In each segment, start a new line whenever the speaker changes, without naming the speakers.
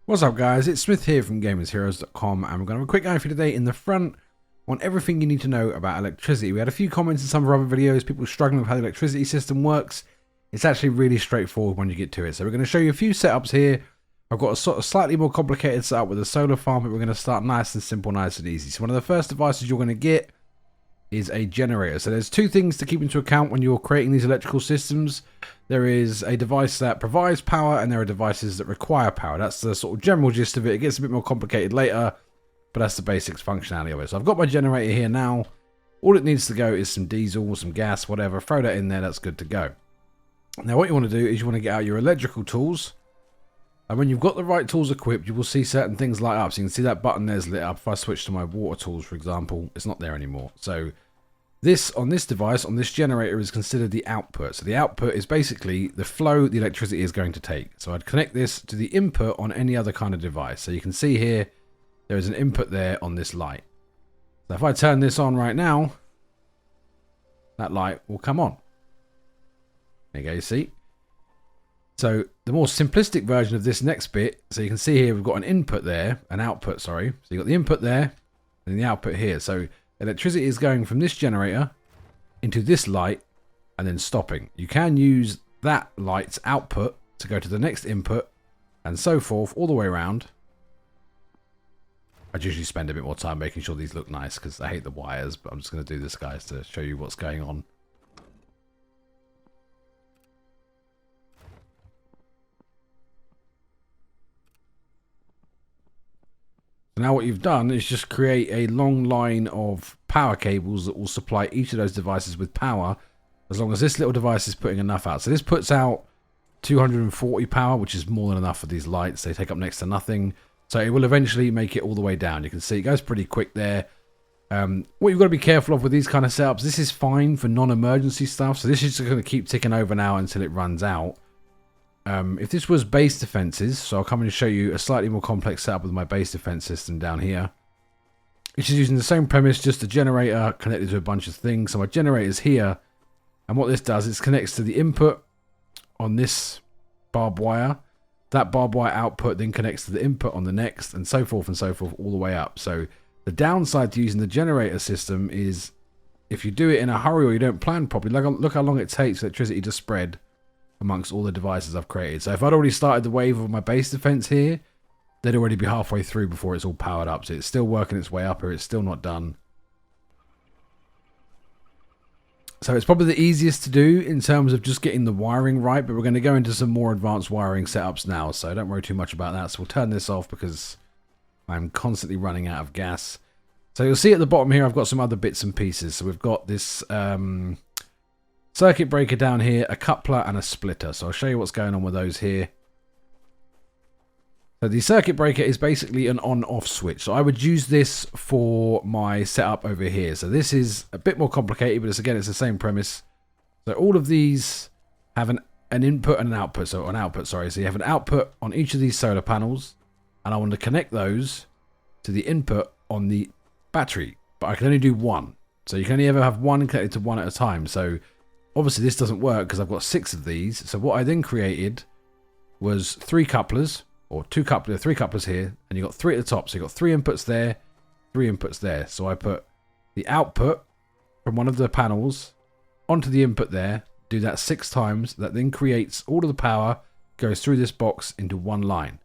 What's up guys, it's Smith here from GamersHeroes.com and we're going to have a quick guide for today in the front on everything you need to know about electricity. We had a few comments in some of our other videos, people struggling with how the electricity system works. It's actually really straightforward when you get to it. So we're going to show you a few setups here. I've got a sort of slightly more complicated setup with a solar farm, but we're going to start nice and simple, nice and easy. So one of the first devices you're going to get is a generator. So there's two things to keep into account when you're creating these electrical systems. There is a device that provides power and there are devices that require power. That's the sort of general gist of it. It gets a bit more complicated later, but that's the basics functionality of it. So I've got my generator here now. All it needs to go is some diesel, some gas, whatever. Throw that in there, that's good to go. Now what you want to do is you want to get out your electrical tools. And when you've got the right tools equipped, you will see certain things light up. So you can see that button there's lit up. If I switch to my water tools, for example, it's not there anymore. So this, on this device, on this generator, is considered the output. So the output is basically the flow the electricity is going to take. So I'd connect this to the input on any other kind of device. So you can see here, there is an input there on this light. So if I turn this on right now, that light will come on. There you go, you see? So the more simplistic version of this next bit, so you can see here we've got an input there, an output, sorry. So you've got the input there and the output here. So electricity is going from this generator into this light and then stopping. You can use that light's output to go to the next input and so forth all the way around. I usually spend a bit more time making sure these look nice because I hate the wires, but I'm just going to do this, guys, to show you what's going on. Now what you've done is just create a long line of power cables that will supply each of those devices with power as long as this little device is putting enough out. So this puts out 240 power, which is more than enough for these lights. They take up next to nothing. So it will eventually make it all the way down. You can see it goes pretty quick there. What you've got to be careful of with these kind of setups, this is fine for non-emergency stuff. So this is just going to keep ticking over now until it runs out. If this was base defenses, so I'll come and show you a slightly more complex setup with my base defense system down here. Which is using the same premise, just a generator connected to a bunch of things. So my generator's here, and what this does is connects to the input on this barbed wire. That barbed wire output then connects to the input on the next, and so forth all the way up. So the downside to using the generator system is if you do it in a hurry or you don't plan properly, look how long it takes electricity to spread amongst all the devices I've created. So if I'd already started the wave of my base defense here, they'd already be halfway through before it's all powered up. So it's still working its way up here. It's still not done. So it's probably the easiest to do in terms of just getting the wiring right, but we're going to go into some more advanced wiring setups now. So don't worry too much about that. So we'll turn this off because I'm constantly running out of gas. So you'll see at the bottom here, I've got some other bits and pieces. So we've got this circuit breaker down here, a coupler and a splitter. So I'll show you what's going on with those here. So the circuit breaker is basically an on-off switch. So I would use this for my setup over here. So this is a bit more complicated, but it's the same premise. So all of these have an input and an output. So an output, sorry. So you have an output on each of these solar panels, and I want to connect those to the input on the battery. But I can only do one. So you can only ever have one connected to one at a time. So obviously this doesn't work because I've got 6 of these. So what I then created was 3 couplers, or 3 couplers here, and you've got 3 at the top. So you've got 3 inputs there, 3 inputs there. So I put the output from one of the panels onto the input there, do that 6 times. That then creates all of the power, goes through this box into one line.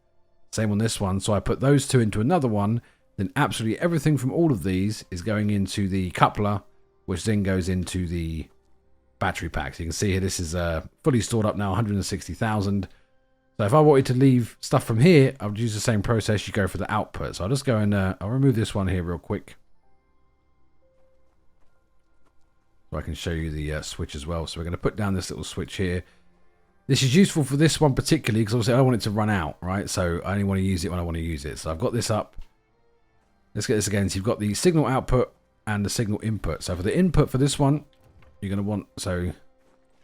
Same on this one. So I put those 2 into another one, then absolutely everything from all of these is going into the coupler, which then goes into the battery pack. So you can see here, this is fully stored up now, 160,000. So if I wanted to leave stuff from here, I would use the same process. You go for the output. So I'll just go and I'll remove this one here real quick, so I can show you the switch as well. So we're going to put down this little switch here. This is useful for this one particularly because obviously I don't want it to run out, right? So I only want to use it when I want to use it. So I've got this up. Let's get this again. So you've got the signal output and the signal input. So for the input for this one, you're going to want, so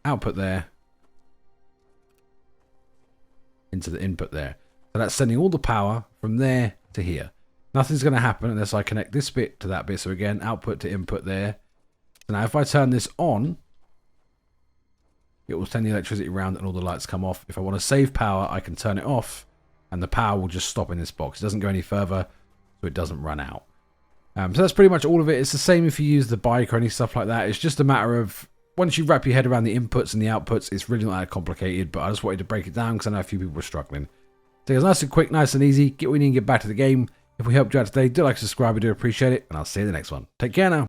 output there into the input there. So that's sending all the power from there to here. Nothing's going to happen unless I connect this bit to that bit. So again, output to input there. So now if I turn this on, it will send the electricity around and all the lights come off. If I want to save power, I can turn it off and the power will just stop in this box. It doesn't go any further, so it doesn't run out. So that's pretty much all of it. It's the same if you use the bike or any stuff like that. It's just a matter of, once you wrap your head around the inputs and the outputs, it's really not that complicated, but I just wanted to break it down because I know a few people were struggling. So it's nice and quick, nice and easy. Get what you need and get back to the game. If we helped you out today, do like, subscribe, I do appreciate it, and I'll see you in the next one. Take care now.